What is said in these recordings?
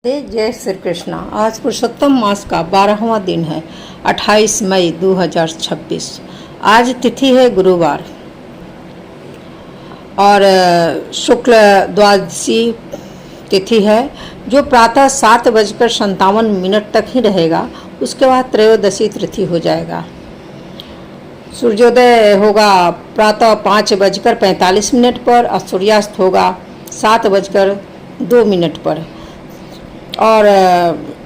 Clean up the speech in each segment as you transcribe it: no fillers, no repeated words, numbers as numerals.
जय श्री कृष्णा। आज पुरुषोत्तम मास का 12वां दिन है, 28 मई 2026। आज तिथि है गुरुवार और शुक्ल द्वादशी तिथि है, जो प्रातः 7:57 तक ही रहेगा। उसके बाद त्रयोदशी तिथि हो जाएगा। सूर्योदय होगा प्रातः 5:45 पर और सूर्यास्त होगा 7:02 पर। और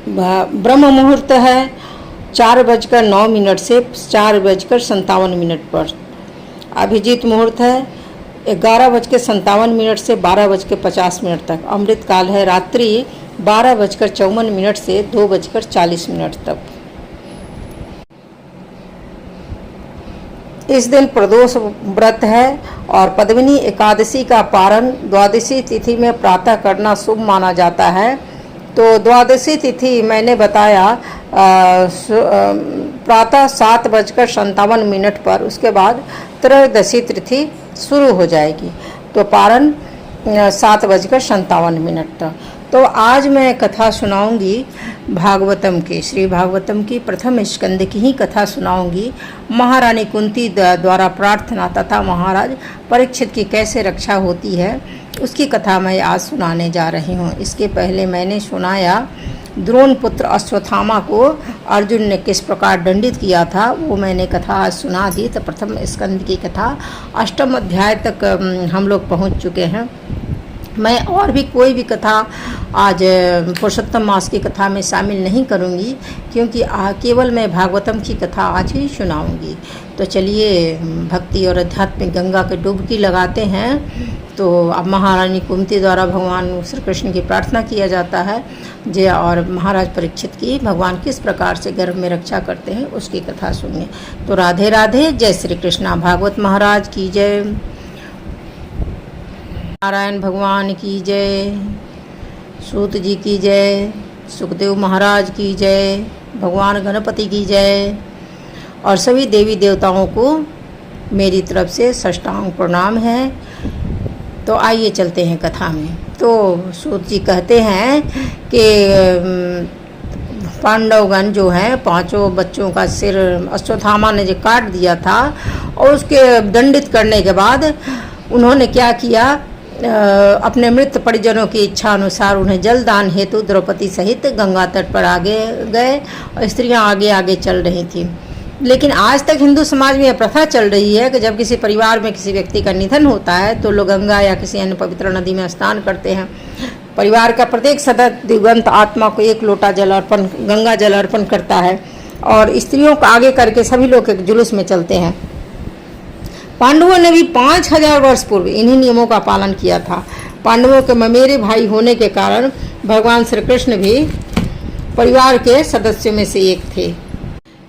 ब्रह्म मुहूर्त है 4:09 से 4:57 पर। अभिजीत मुहूर्त है 11:57 से 12:50 तक। अमृत काल है रात्रि 12:54 से 2:40 तक। इस दिन प्रदोष व्रत है और पद्मिनी एकादशी का पारण द्वादशी तिथि में प्रातः करना शुभ माना जाता है। तो द्वादशी तिथि मैंने बताया प्रातः 7:57 पर। उसके बाद त्रयोदशी तिथि शुरू हो जाएगी, तो पारण 7:57 तक। तो आज मैं कथा सुनाऊंगी भागवतम की, श्री भागवतम की प्रथम स्कंद की ही कथा सुनाऊंगी। महारानी कुंती द्वारा प्रार्थना तथा महाराज परीक्षित की कैसे रक्षा होती है, उसकी कथा मैं आज सुनाने जा रही हूँ। इसके पहले मैंने सुनाया द्रोण पुत्र अश्वत्थामा को अर्जुन ने किस प्रकार दंडित किया था, वो मैंने कथा आज सुना दी। तो प्रथम स्कंद की कथा 8वें अध्याय तक हम लोग पहुँच चुके हैं। मैं और भी कोई भी कथा आज पुरुषोत्तम मास की कथा में शामिल नहीं करूंगी, क्योंकि केवल मैं भागवतम की कथा आज ही सुनाऊंगी। तो चलिए भक्ति और आध्यात्मिक गंगा के डुबकी लगाते हैं। तो अब महारानी कुंती द्वारा भगवान श्री कृष्ण की प्रार्थना किया जाता है जय, और महाराज परीक्षित की भगवान किस प्रकार से गर्भ में रक्षा करते हैं उसकी कथा सुनिए। तो राधे राधे, जय श्री कृष्णा। भागवत महाराज की जय, नारायण भगवान की जय, सूत जी की जय, सुखदेव महाराज की जय, भगवान गणपति की जय, और सभी देवी देवताओं को मेरी तरफ से साष्टांग प्रणाम है। तो आइए चलते हैं कथा में। तो सूत जी कहते हैं कि पांडवगण जो हैं, 5 बच्चों का सिर अश्वत्थामा ने जो काट दिया था, और उसके दंडित करने के बाद उन्होंने क्या किया, अपने मृत परिजनों की इच्छा अनुसार उन्हें जलदान हेतु द्रौपदी सहित गंगा तट पर आगे गए और स्त्रियां आगे आगे चल रही थीं। लेकिन आज तक हिंदू समाज में यह प्रथा चल रही है कि जब किसी परिवार में किसी व्यक्ति का निधन होता है तो लोग गंगा या किसी अन्य पवित्र नदी में स्नान करते हैं। परिवार का प्रत्येक सदस्य दिवंगत आत्मा को 1 लोटा जल अर्पण, गंगा जल अर्पण करता है, और स्त्रियों को आगे करके सभी लोग एक जुलूस में चलते हैं। पांडवों ने भी 5000 वर्ष पूर्व इन्हीं नियमों का पालन किया था। पांडवों के ममेरे भाई होने के कारण भगवान श्री कृष्ण भी परिवार के सदस्यों में से एक थे।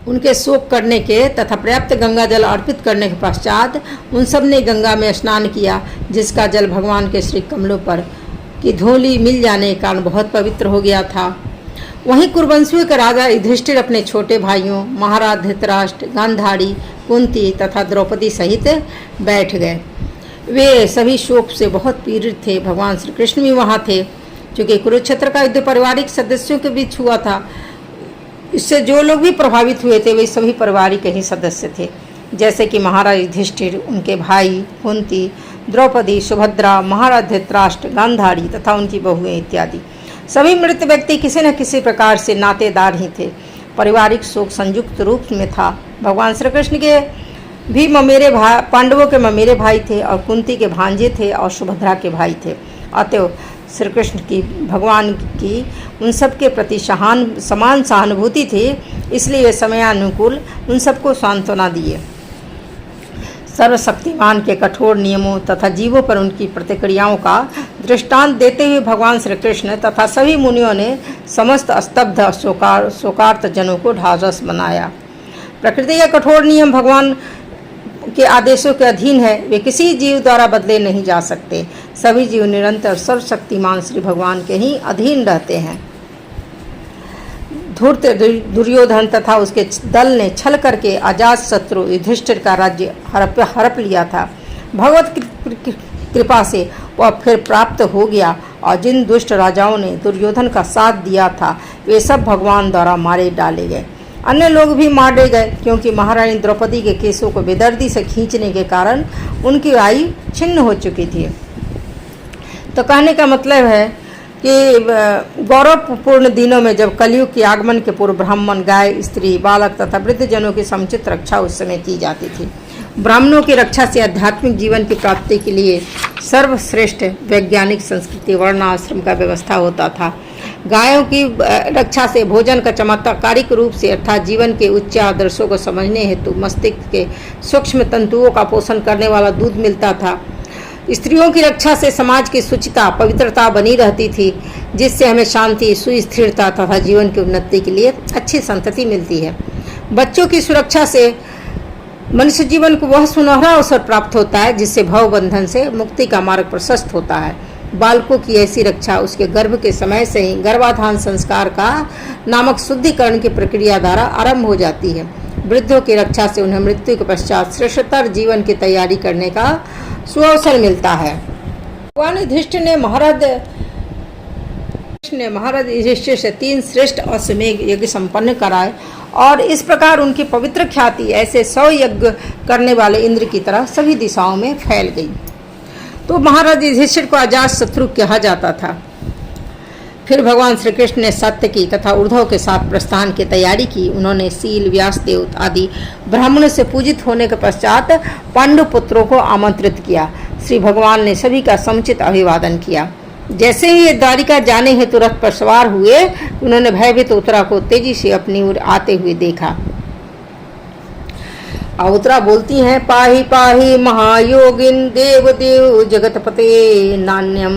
उनके शोक करने के तथा पर्याप्त गंगा जल अर्पित करने के पश्चात उन सब ने गंगा में स्नान किया, जिसका जल भगवान के श्री कमलों पर की धूलि मिल जाने के कारण बहुत पवित्र हो गया था। वहीं कुरुवंशियों के राजा युधिष्ठिर अपने छोटे भाइयों महाराज धृतराष्ट्र, गांधारी, कुंती तथा द्रौपदी सहित बैठ गए। वे सभी शोक से बहुत पीड़ित थे। भगवान श्री कृष्ण भी वहाँ थे। क्योंकि कुरुक्षेत्र का युद्ध पारिवारिक सदस्यों के बीच हुआ था, इससे जो लोग भी प्रभावित हुए थे वे सभी पारिवारिक ही सदस्य थे, जैसे कि महाराज युधिष्ठिर, उनके भाई कुंती, द्रौपदी, सुभद्रा, महाराज धृतराष्ट्र, गांधारी तथा उनकी बहुएं इत्यादि। सभी मृत व्यक्ति किसी न किसी प्रकार से नातेदार ही थे। पारिवारिक शोक संयुक्त रूप में था। भगवान श्री कृष्ण के भी ममेरे भाई, पांडवों के ममेरे भाई थे, और कुंती के भांजे थे, और सुभद्रा के भाई थे। अतएव श्री कृष्ण की भगवान की उन सब के प्रति समान सहानुभूति थी, इसलिए वे समयानुकूल उन सबको सांत्वना दिए। सर्वशक्तिमान के कठोर नियमों तथा जीवों पर उनकी प्रतिक्रियाओं का दृष्टांत देते हुए भगवान श्री कृष्ण तथा सभी मुनियों ने समस्त स्तब्ध शोकार्त जनों को ढाढ़स बनाया। प्रकृति के कठोर नियम भगवान के आदेशों के अधीन है, वे किसी जीव द्वारा बदले नहीं जा सकते। सभी जीव निरंतर सर्वशक्तिमान श्री भगवान के ही अधीन रहते हैं। धूर्त दुर्योधन तथा उसके दल ने छल करके अजात शत्रु युधिष्ठिर का राज्य हड़प लिया था। भगवत कृपा से वह फिर प्राप्त हो गया और जिन दुष्ट राजाओं ने दुर्योधन का साथ दिया था वे सब भगवान द्वारा मारे डाले गए। अन्य लोग भी मारे गए क्योंकि महारानी द्रौपदी के केसों को बेदर्दी से खींचने के कारण उनकी आयु छिन्न हो चुकी थी। तो कहने का मतलब है कि गौरवपूर्ण दिनों में जब कलयुग के आगमन के पूर्व ब्राह्मण, गाय, स्त्री, बालक तथा वृद्धजनों की समुचित रक्षा उस समय की जाती थी। ब्राह्मणों की रक्षा से आध्यात्मिक जीवन की प्राप्ति के लिए सर्वश्रेष्ठ वैज्ञानिक संस्कृति वर्णाश्रम का व्यवस्था होता था। गायों की रक्षा से भोजन का चमत्कारिक रूप से अर्थात जीवन के उच्च आदर्शों को समझने हेतु मस्तिष्क के सूक्ष्म तंतुओं का पोषण करने वाला दूध मिलता था। स्त्रियों की रक्षा से समाज की शुचिता, पवित्रता बनी रहती थी, जिससे हमें शांति, सुस्थिरता तथा जीवन की उन्नति के लिए अच्छी संतति मिलती है। बच्चों की सुरक्षा से मनुष्य जीवन को वह सुनहरा अवसर प्राप्त होता है जिससे भव बंधन से मुक्ति का मार्ग प्रशस्त होता है। बालकों की ऐसी रक्षा उसके गर्भ के समय से ही गर्भाधान संस्कार का नामक शुद्धिकरण की प्रक्रिया द्वारा आरंभ हो जाती है। वृद्धों की रक्षा से उन्हें मृत्यु के पश्चात श्रेष्ठतर जीवन की तैयारी करने का सुअवसर मिलता है। भगवान युधिष्ठिर ने महाराज युधिष्ठिर से 3 श्रेष्ठ अश्वमेध यज्ञ संपन्न कराए और इस प्रकार उनकी पवित्र ख्याति ऐसे 100 यज्ञ करने वाले इंद्र की तरह सभी दिशाओं में फैल गई। तो महाराज युधिष्ठिर को अजात शत्रु कहा जाता था। फिर भगवान श्री कृष्ण ने सत्यकी तथा उद्धव के साथ प्रस्थान की तैयारी की। उन्होंने सील, व्यासदेव आदि ब्राह्मणों से पूजित होने के पश्चात पांडु पुत्रों को आमंत्रित किया। श्री भगवान ने सभी का समुचित अभिवादन किया। जैसे ही ये द्वारिका जाने हेतु रथ पर सवार हुए, उन्होंने भयभीत उत्तरा को तेजी से अपनी ओर आते हुए देखा। उत्तरा बोलती हैं, पाहि पाहि महायोगिन देव देव जगतपते नान्यम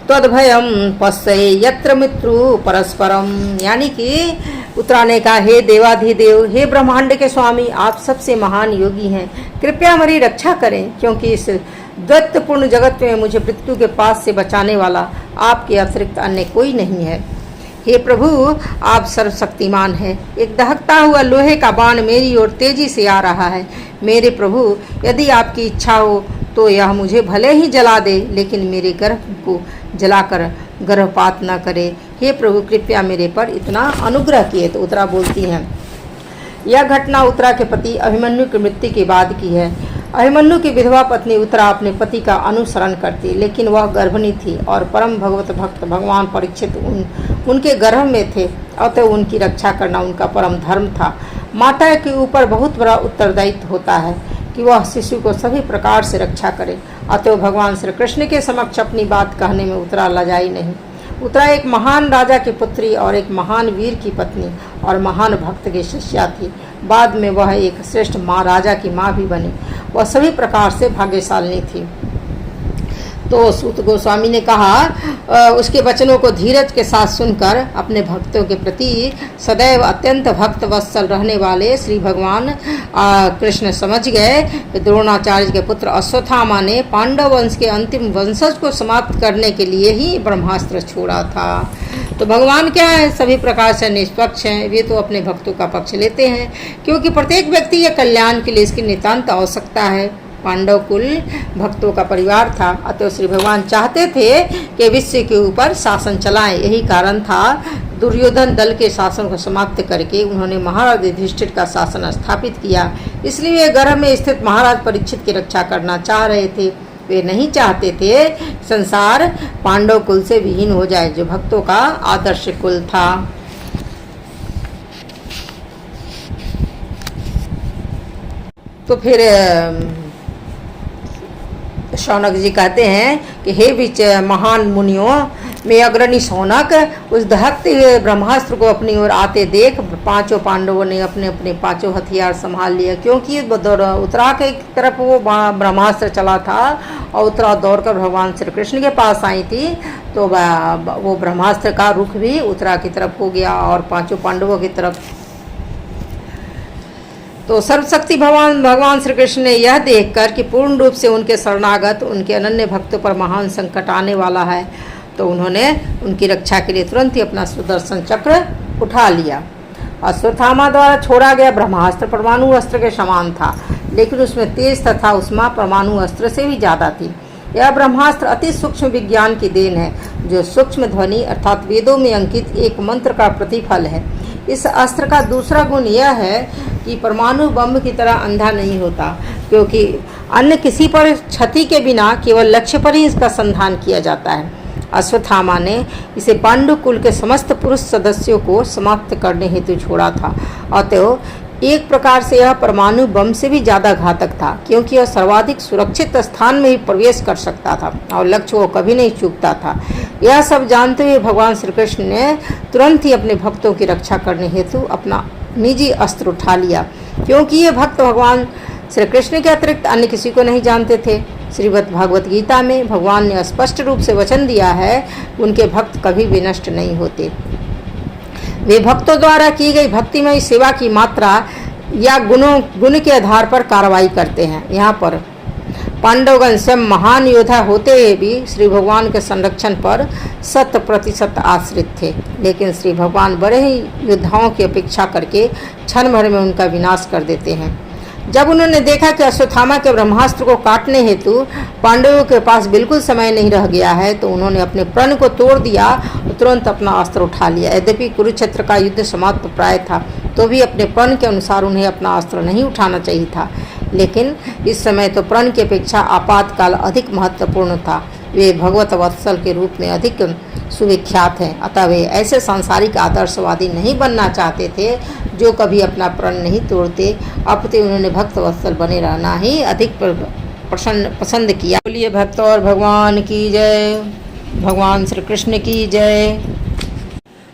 तद्भयम पश्ये यत्र मित्रु परस्परम। यानी कि उत्तरा ने कहा, हे देवाधिदेव, हे ब्रह्मांड के स्वामी, आप सबसे महान योगी हैं, कृपया मेरी रक्षा करें, क्योंकि इस दैत्यपूर्ण जगत में मुझे मृत्यु के पास से बचाने वाला आपके अतिरिक्त अन्य कोई नहीं है। हे प्रभु, आप सर्वशक्तिमान हैं। एक दहकता हुआ लोहे का बाण मेरी ओर तेजी से आ रहा है। मेरे प्रभु, यदि आपकी इच्छा हो तो यह मुझे भले ही जला दे, लेकिन मेरे गर्भ को जलाकर गर्भपात न करे। हे प्रभु, कृपया मेरे पर इतना अनुग्रह किए। तो उत्तरा बोलती हैं, यह घटना उत्तरा के पति अभिमन्यु की मृत्यु के बाद की है। अभिमन्यु की विधवा पत्नी उत्तरा अपने पति का अनुसरण करती, लेकिन वह गर्भिणी थी और परम भगवत भक्त भगवान परीक्षित उनके गर्भ में थे, अतः उनकी रक्षा करना उनका परम धर्म था। माता के ऊपर बहुत बड़ा उत्तरदायित्व होता है कि वह शिशु को सभी प्रकार से रक्षा करे। अतः भगवान श्री कृष्ण के समक्ष अपनी बात कहने में उत्तरा लजाई नहीं। उत्तरा एक महान राजा की पुत्री और एक महान वीर की पत्नी और महान भक्त की शिष्या थी। बाद में वह एक श्रेष्ठ राजा की माँ भी बनी। वह सभी प्रकार से भाग्यशालिनी थी। तो सूत गोस्वामी ने कहा, उसके वचनों को धीरज के साथ सुनकर अपने भक्तों के प्रति सदैव अत्यंत भक्त वत्सल रहने वाले श्री भगवान कृष्ण समझ गए कि द्रोणाचार्य के पुत्र अश्वत्थामा ने पांडव वंश के अंतिम वंशज को समाप्त करने के लिए ही ब्रह्मास्त्र छोड़ा था। तो भगवान क्या है, सभी प्रकार से निष्पक्ष हैं। वे तो अपने भक्तों का पक्ष लेते हैं, क्योंकि प्रत्येक व्यक्ति के कल्याण के लिए इसकी नितांत आवश्यकता है। पांडव कुल भक्तों का परिवार था, अतः श्री भगवान चाहते थे कि विश्व के ऊपर शासन चलाएं। यही कारण था दुर्योधन दल के शासन को समाप्त करके उन्होंने महाराज युधिष्ठिर का शासन स्थापित किया। इसलिए वे गर्भ में स्थित महाराज परीक्षित की रक्षा करना चाह रहे थे। वे नहीं चाहते थे संसार पांडव कुल से विहीन हो जाए, जो भक्तों का आदर्श कुल था। तो फिर शौनक जी कहते हैं कि हे विच महान मुनियों में अग्रणी शौनक, उस दहकते हुए ब्रह्मास्त्र को अपनी ओर आते देख पांचों पांडवों ने अपने अपने पांचों हथियार संभाल लिया, क्योंकि उत्तरा के तरफ वो ब्रह्मास्त्र चला था और उत्तरा दौड़कर भगवान श्री कृष्ण के पास आई थी। तो वो ब्रह्मास्त्र का रुख भी उत्तरा की तरफ हो गया और पांचों पांडवों की तरफ। तो सर्वशक्ति भगवान श्री कृष्ण ने यह देखकर कि पूर्ण रूप से उनके शरणागत उनके अनन्य भक्तों पर महान संकट आने वाला है, तो उन्होंने उनकी रक्षा के लिए तुरंत ही अपना सुदर्शन चक्र उठा लिया। अश्वत्थामा द्वारा छोड़ा गया ब्रह्मास्त्र परमाणु अस्त्र के समान था, लेकिन उसमें तेज तथा उष्मा परमाणु अस्त्र से भी ज़्यादा थी। यह ब्रह्मास्त्र अति सूक्ष्म विज्ञान की देन है, जो सूक्ष्म ध्वनि अर्थात वेदों में अंकित एक मंत्र का प्रतिफल है। इस अस्त्र का दूसरा गुण यह है कि परमाणु बम की तरह अंधा नहीं होता, क्योंकि अन्य किसी पर क्षति के बिना केवल लक्ष्य पर ही इसका संधान किया जाता है। अश्वत्थामा ने इसे पांडु कुल के समस्त पुरुष सदस्यों को समाप्त करने हेतु छोड़ा था। अतएव एक प्रकार से यह परमाणु बम से भी ज़्यादा घातक था, क्योंकि यह सर्वाधिक सुरक्षित स्थान में ही प्रवेश कर सकता था और लक्ष्य को कभी नहीं चूकता था। यह सब जानते हुए भगवान श्री कृष्ण ने तुरंत ही अपने भक्तों की रक्षा करने हेतु अपना निजी अस्त्र उठा लिया, क्योंकि ये भक्त भगवान श्री कृष्ण के अतिरिक्त अन्य किसी को नहीं जानते थे। श्रीमद् भागवत गीता में भगवान ने स्पष्ट रूप से वचन दिया है, उनके भक्त कभी भी नष्ट नहीं होते। वे भक्तों द्वारा की गई भक्तिमय सेवा की मात्रा या गुण के आधार पर कार्रवाई करते हैं। यहाँ पर पांडवगण स्वयं महान योद्धा होते हुए भी श्री भगवान के संरक्षण पर 100% आश्रित थे, लेकिन श्री भगवान बड़े ही योद्धाओं की अपेक्षा करके क्षण भर में उनका विनाश कर देते हैं। जब उन्होंने देखा कि अश्वत्थामा के ब्रह्मास्त्र को काटने हेतु पांडवों के पास बिल्कुल समय नहीं रह गया है, तो उन्होंने अपने प्रण को तोड़ दिया और तुरंत अपना अस्त्र उठा लिया। यद्यपि कुरुक्षेत्र का युद्ध समाप्त प्राय था, तो भी अपने प्रण के अनुसार उन्हें अपना अस्त्र नहीं उठाना चाहिए था, लेकिन इस समय तो प्रण की अपेक्षा आपातकाल अधिक महत्वपूर्ण था। वे भगवत वत्सल के रूप में अधिक सुविख्यात हैं, अतः वे ऐसे सांसारिक आदर्शवादी नहीं बनना चाहते थे जो कभी अपना प्रण नहीं तोड़ते। अपितु उन्होंने भक्त वत्सल बने रहना ही अधिक पसंद किया। बोलिए भक्त और भगवान की जय, भगवान श्री कृष्ण की जय।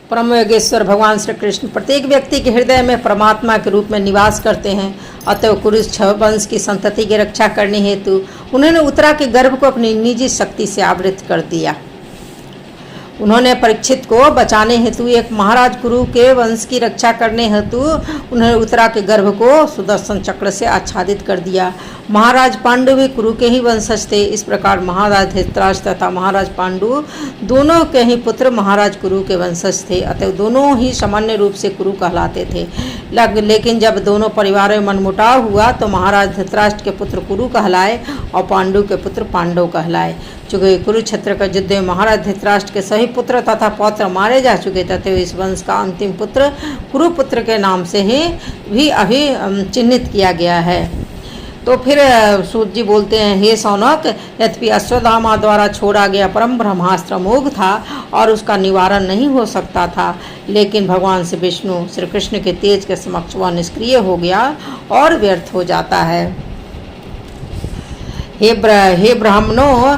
परम योगेश्वर भगवान श्री कृष्ण प्रत्येक व्यक्ति के हृदय में परमात्मा के रूप में निवास करते हैं। अतः कुरुश वंश की संतति की रक्षा करने हेतु उन्होंने उत्तरा के गर्भ को अपनी निजी शक्ति से आवृत कर दिया। उन्होंने परीक्षित को बचाने हेतु एक महाराज कुरु के वंश की रक्षा करने हेतु उन्होंने उत्तरा के गर्भ को सुदर्शन चक्र से आच्छादित कर दिया। महाराज पांडु भी कुरु के ही वंशज थे। इस प्रकार महाराज धृतराष्ट्र तथा महाराज पांडु दोनों के ही पुत्र महाराज कुरु के वंशज थे, अतः दोनों ही सामान्य रूप से कुरु कहलाते थे। लेकिन जब दोनों परिवारों में मनमुटाव हुआ तो महाराज धृतराष्ट्र के पुत्र कुरु कहलाए और पांडु के पुत्र पांडव कहलाए। चूँकि कुरुक्षेत्र का युद्ध में महाराज धृतराष्ट्र के सभी पुत्र तथा पौत्र मारे जा चुके थे, इस वंश का अंतिम पुत्र कुरुपुत्र के नाम से ही भी अभी चिन्हित किया गया है। तो फिर सूत जी बोलते हैं, हे सौनक, यद्यपि अश्वत्थामा द्वारा छोड़ा गया परम ब्रह्मास्त्र अमोघ था और उसका निवारण नहीं हो सकता था, लेकिन भगवान श्री विष्णु श्री कृष्ण के तेज के समक्ष वह निष्क्रिय हो गया और व्यर्थ हो जाता है। हे ब्राह्मणों,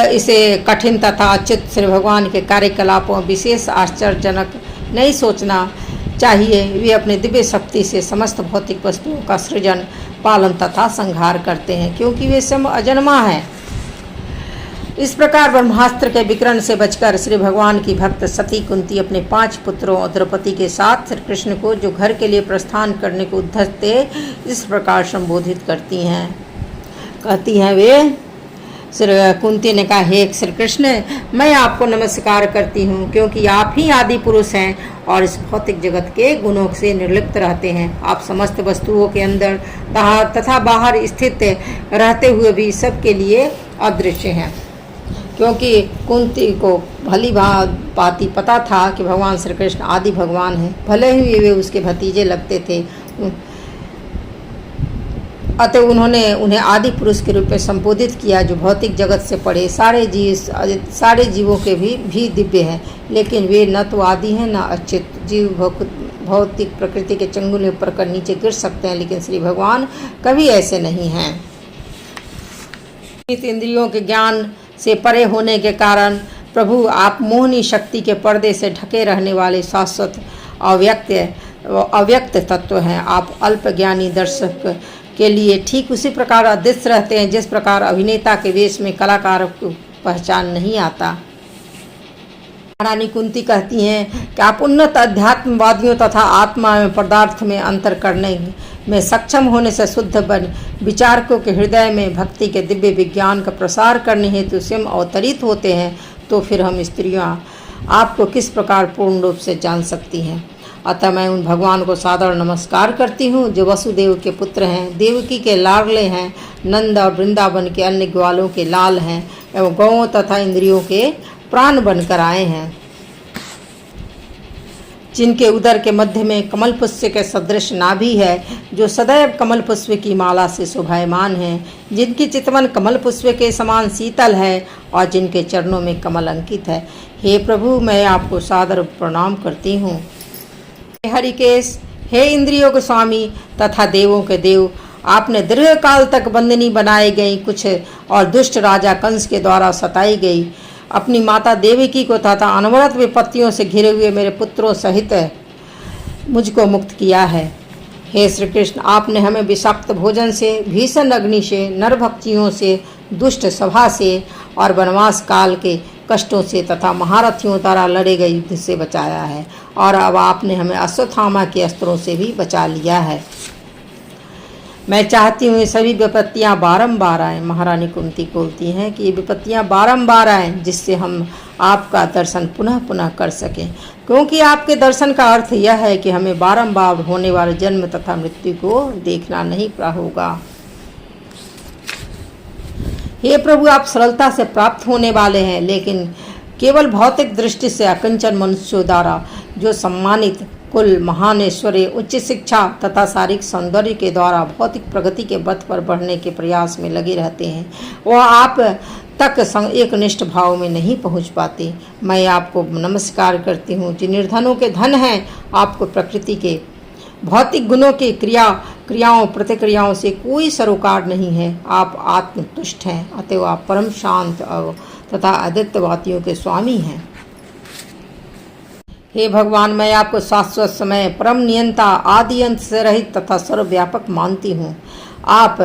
इसे कठिन तथा अच्युत श्री भगवान के कार्यकलापों विशेष आश्चर्यजनक नहीं सोचना चाहिए। वे अपने दिव्य शक्ति से समस्त भौतिक वस्तुओं का सृजन, पालन तथा संहार करते हैं, क्योंकि वे स्वयं अजन्मा है। इस प्रकार ब्रह्मास्त्र के विकर्ण से बचकर श्री भगवान की भक्त सती कुंती अपने 5 पुत्रों और द्रौपदी के साथ श्री कृष्ण को, जो घर के लिए प्रस्थान करने को उद्धत थे, इस प्रकार संबोधित कहती हैं वे। श्री कुंती ने कहा, हे श्री कृष्ण, मैं आपको नमस्कार करती हूँ, क्योंकि आप ही आदि पुरुष हैं और इस भौतिक जगत के गुणों से निर्लिप्त रहते हैं। आप समस्त वस्तुओं के अंदर तथा बाहर स्थित रहते हुए भी सबके लिए अदृश्य हैं। क्योंकि कुंती को भली भांति पता था कि भगवान श्री कृष्ण आदि भगवान हैं, भले ही वे उसके भतीजे लगते थे, अतः उन्होंने उन्हें आदि पुरुष के रूप में संबोधित किया, जो भौतिक जगत से पड़े सारे जीवों के भी दिव्य हैं, लेकिन वे न तो आदि हैं न अच्युत। जीव भौतिक प्रकृति के चंगुल में पड़कर नीचे गिर सकते हैं, लेकिन श्री भगवान कभी ऐसे नहीं हैं। इंद्रियों के ज्ञान से परे होने के कारण प्रभु आप मोहनी शक्ति के पर्दे से ढके रहने वाले शाश्वत अव्यक्त तत्व हैं। आप अल्प ज्ञानी दर्शक के लिए ठीक उसी प्रकार अदृश्य रहते हैं, जिस प्रकार अभिनेता के वेश में कलाकार को पहचान नहीं आता। महारानी कुंती कहती हैं कि आप उन्नत अध्यात्मवादियों तथा आत्मा में पदार्थ में अंतर करने में सक्षम होने से शुद्ध बन विचारकों के हृदय में भक्ति के दिव्य विज्ञान का प्रसार करने हेतु स्वयं अवतरित होते हैं, तो फिर हम स्त्रियां आपको किस प्रकार पूर्ण रूप से जान सकती हैं। अतः मैं उन भगवान को सादर नमस्कार करती हूँ जो वसुदेव के पुत्र हैं, देवकी के लाडले हैं, नंद और वृंदावन के अन्य ग्वालों के लाल हैं एवं गौओं तथा इंद्रियों के प्राण बनकर आए हैं, जिनके उदर के मध्य में कमल पुष्प के सदृश नाभि है, जो सदैव कमल पुष्प की माला से शोभायमान है, जिनकी चितवन कमल पुष्प के समान शीतल है और जिनके चरणों में कमल अंकित है। हे प्रभु, मैं आपको सादर प्रणाम करती हूँ। हे हरिकेश, हे इंद्रियों के स्वामी तथा देवों के देव, आपने दीर्घ काल तक बंदनी बनाई गई कुछ और दुष्ट राजा कंस के द्वारा सताई गई अपनी माता देवकी को तथा अनवरत विपत्तियों से घिरे हुए मेरे पुत्रों सहित मुझको मुक्त किया है। हे श्री कृष्ण, आपने हमें विषाक्त भोजन से, भीषण अग्नि से, नरभक्षियों से, दुष्ट सभा से और वनवास काल के कष्टों से तथा महारथियों द्वारा लड़े गए युद्ध से बचाया है, और अब आपने हमें अश्वत्थामा के अस्त्रों से भी बचा लिया है। मैं चाहती हूँ ये सभी विपत्तियाँ बारंबार आएँ। महारानी कुंती बोलती हैं कि ये विपत्तियाँ बारंबार आएँ, जिससे हम आपका दर्शन पुनः पुनः कर सकें, क्योंकि आपके दर्शन का अर्थ यह है कि हमें बारंबार होने वाले जन्म तथा मृत्यु को देखना नहीं होगा। हे प्रभु, आप सरलता से प्राप्त होने वाले हैं, लेकिन केवल भौतिक दृष्टि से अकिंचन मनुष्यों द्वारा जो सम्मानित कुल, महान ऐश्वर्य, उच्च शिक्षा तथा शारीरिक सौंदर्य के द्वारा भौतिक प्रगति के पथ पर बढ़ने के प्रयास में लगे रहते हैं, वह आप तक एक निष्ठ भाव में नहीं पहुंच पाते। मैं आपको नमस्कार करती हूँ। जिन निर्धनों के धन हैं, आपको प्रकृति के भौतिक गुणों की क्रियाओं प्रतिक्रियाओं से कोई सरोकार नहीं है। आप आत्मतुष्ट हैं, अतएव आप परम शांत तथा अद्वैतवादियों के स्वामी हैं। हे भगवान, मैं आपको शाश्वत समय, परम नियंता, आदि अंत से रहित तथा सर्वव्यापक मानती हूँ। आप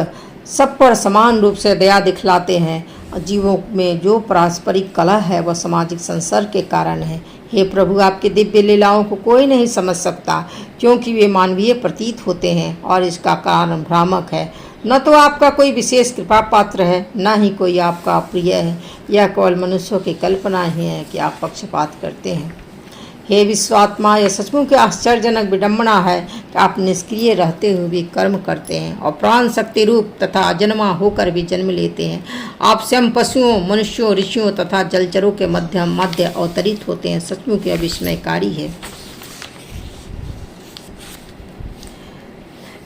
सब पर समान रूप से दया दिखलाते हैं। जीवों में जो पारस्परिक कलह है वह सामाजिक संसर्ग के कारण है। हे प्रभु, आपकी दिव्य लीलाओं को कोई नहीं समझ सकता, क्योंकि वे मानवीय प्रतीत होते हैं और इसका कारण भ्रामक है। न तो आपका कोई विशेष कृपा पात्र है, न ही कोई आपका प्रिय है। यह केवल मनुष्यों की कल्पना ही है कि आप पक्षपात करते हैं। हे विश्वात्मा, यह सचमुच की आश्चर्यजनक विडंबना है कि आप निष्क्रिय रहते हुए भी कर्म करते हैं और प्राण शक्ति रूप तथा अजन्मा होकर भी जन्म लेते हैं। आप स्वयं पशुओं, मनुष्यों, ऋषियों तथा जलचरों के मध्य अवतरित होते हैं। सचमुच यह विस्मयकारी है।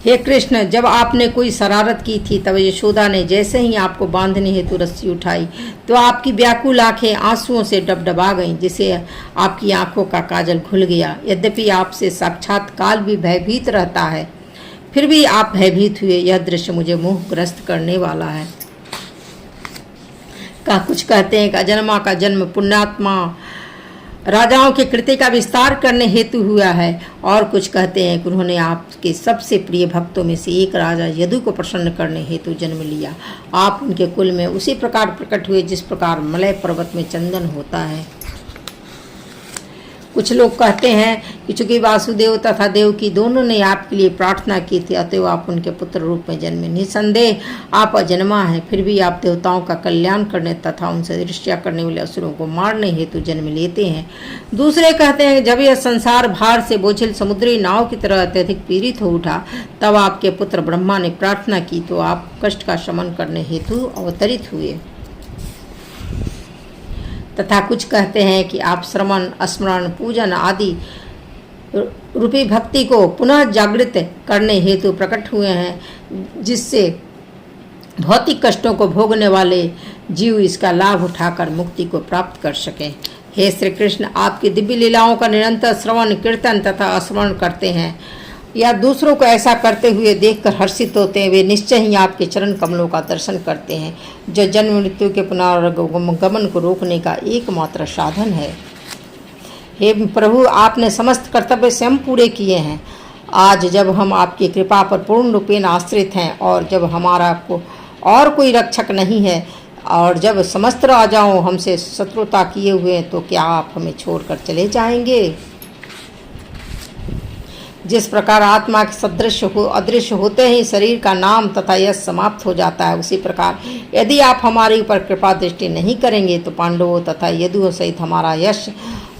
हे कृष्ण, जब आपने कोई शरारत की थी तब यशोदा ने जैसे ही आपको बांधने हेतु रस्सी उठाई तो आपकी व्याकुल आंखें आंसुओं से डबडबा गईं, जिससे आपकी आंखों का काजल खुल गया। यद्यपि आपसे साक्षात काल भी भयभीत रहता है, फिर भी आप भयभीत हुए। यह दृश्य मुझे मोहग्रस्त करने वाला है। कुछ कहते हैं कि अजन्मा का जन्म पुण्यात्मा राजाओं के कृत्य का विस्तार करने हेतु हुआ है, और कुछ कहते हैं कि उन्होंने आपके सबसे प्रिय भक्तों में से एक राजा यदु को प्रसन्न करने हेतु जन्म लिया। आप उनके कुल में उसी प्रकार प्रकट हुए जिस प्रकार मलय पर्वत में चंदन होता है। कुछ लोग कहते हैं कि चूंकि वासुदेव तथा देवकी दोनों ने आपके लिए प्रार्थना की थी, अतएव आप उनके पुत्र रूप में जन्मे। निसंदेह आप अजन्मा हैं, फिर भी आप देवताओं का कल्याण करने तथा उनसे ईर्ष्या करने वाले असुरों को मारने हेतु जन्म लेते हैं। दूसरे कहते हैं जब यह संसार भार से बोझिल समुद्री नाव की तरह अत्यधिक पीड़ित हो उठा, तब आपके पुत्र ब्रह्मा ने प्रार्थना की तो आप कष्ट का शमन करने हेतु अवतरित हुए। तथा कुछ कहते हैं कि आप श्रवण, स्मरण, पूजन आदि रूपी भक्ति को पुनः जागृत करने हेतु प्रकट हुए हैं, जिससे भौतिक कष्टों को भोगने वाले जीव इसका लाभ उठाकर मुक्ति को प्राप्त कर सकें। हे श्री कृष्ण, आपकी दिव्य लीलाओं का निरंतर श्रवण, कीर्तन तथा स्मरण करते हैं या दूसरों को ऐसा करते हुए देखकर हर्षित होते हैं, वे निश्चय ही आपके चरण कमलों का दर्शन करते हैं, जो जन्म मृत्यु के पुनरागमन को रोकने का एकमात्र साधन है। हे प्रभु, आपने समस्त कर्तव्य स्वयं पूरे किए हैं। आज जब हम आपकी कृपा पर पूर्ण रूपेण आश्रित हैं और जब हमारा को और कोई रक्षक नहीं है और जब समस्त राजाओं हमसे शत्रुता किए हुए हैं, तो क्या आप हमें छोड़कर चले जाएंगे? जिस प्रकार आत्मा के सदृश अदृश्य होते ही शरीर का नाम तथा यश समाप्त हो जाता है, उसी प्रकार यदि आप हमारे ऊपर कृपा दृष्टि नहीं करेंगे तो पांडवों तथा यदुओं सहित हमारा यश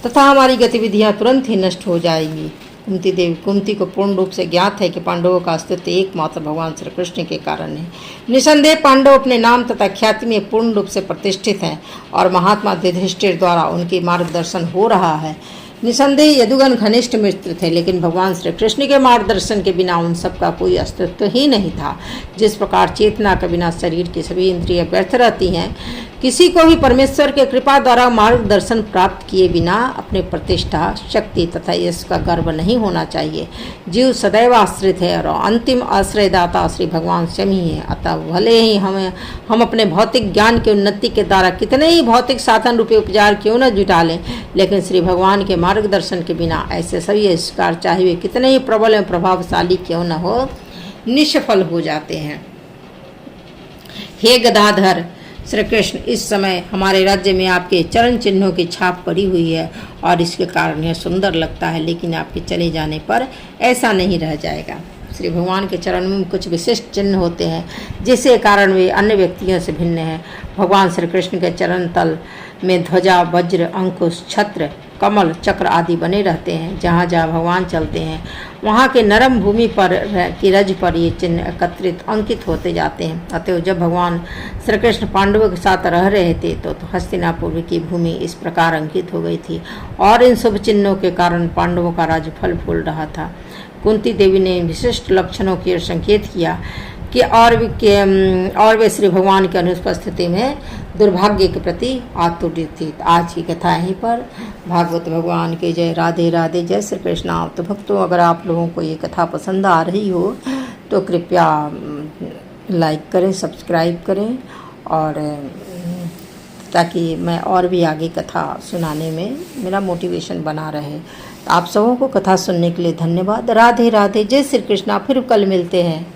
तथा हमारी गतिविधियां तुरंत ही नष्ट हो जाएंगी। कुंती को पूर्ण रूप से ज्ञात है कि पांडवों का अस्तित्व एकमात्र भगवान श्री कृष्ण के कारण है। निसंदेह पांडव अपने नाम तथा ख्याति में पूर्ण रूप से प्रतिष्ठित हैं और महात्मा युधिष्ठिर द्वारा उनकी मार्गदर्शन हो रहा है। निसंदेह यदुगण घनिष्ठ मित्र थे, लेकिन भगवान श्री कृष्ण के मार्गदर्शन के बिना उन सबका कोई अस्तित्व ही नहीं था। जिस प्रकार चेतना के बिना शरीर की सभी इंद्रियां व्यर्थ रहती हैं, किसी को भी परमेश्वर के कृपा द्वारा मार्गदर्शन प्राप्त किए बिना अपने प्रतिष्ठा, शक्ति तथा यश का गर्व नहीं होना चाहिए। जीव सदैव आश्रित है और अंतिम आश्रयदाता श्री भगवान स्वयं ही है। अतः भले ही हम अपने भौतिक ज्ञान की उन्नति के द्वारा कितने ही भौतिक साधन रूपी उपचार क्यों न जुटा लें, लेकिन श्री भगवान के मार्गदर्शन के बिना ऐसे सभी आविष्कार चाहे वे कितने ही प्रबल एवं प्रभावशाली क्यों न हो, निष्फल हो जाते हैं। हे गदाधर श्री कृष्ण, इस समय हमारे राज्य में आपके चरण चिन्हों की छाप पड़ी हुई है और इसके कारण यह सुंदर लगता है, लेकिन आपके चले जाने पर ऐसा नहीं रह जाएगा। श्री भगवान के चरणों में कुछ विशिष्ट चिन्ह होते हैं जिसके कारण वे अन्य व्यक्तियों से भिन्न हैं। भगवान श्री कृष्ण के चरण तल में ध्वजा, वज्र, अंकुश, छत्र, कमल, चक्र आदि बने रहते हैं। जहाँ जहाँ भगवान चलते हैं वहाँ के नरम भूमि पर की रज पर ये चिन्ह एकत्रित अंकित होते जाते हैं। अतः जब भगवान श्री कृष्ण पांडवों के साथ रह रहे थे तो हस्तिनापुर की भूमि इस प्रकार अंकित हो गई थी और इन शुभ चिन्हों के कारण पांडवों का राज्य फल फूल रहा था। कुंती देवी ने विशिष्ट लक्षणों की ओर संकेत किया कि और वे श्री भगवान की अनुपस्थिति में दुर्भाग्य के प्रति आतुर थी। आज की कथा यहीं पर। भागवत भगवान के जय। राधे राधे। जय श्री कृष्ण। तो भक्तों, अगर आप लोगों को ये कथा पसंद आ रही हो तो कृपया लाइक करें, सब्सक्राइब करें, और ताकि मैं और भी आगे कथा सुनाने में मेरा मोटिवेशन बना रहे। आप सबों को कथा सुनने के लिए धन्यवाद। राधे राधे। जय श्री कृष्ण। फिर कल मिलते हैं।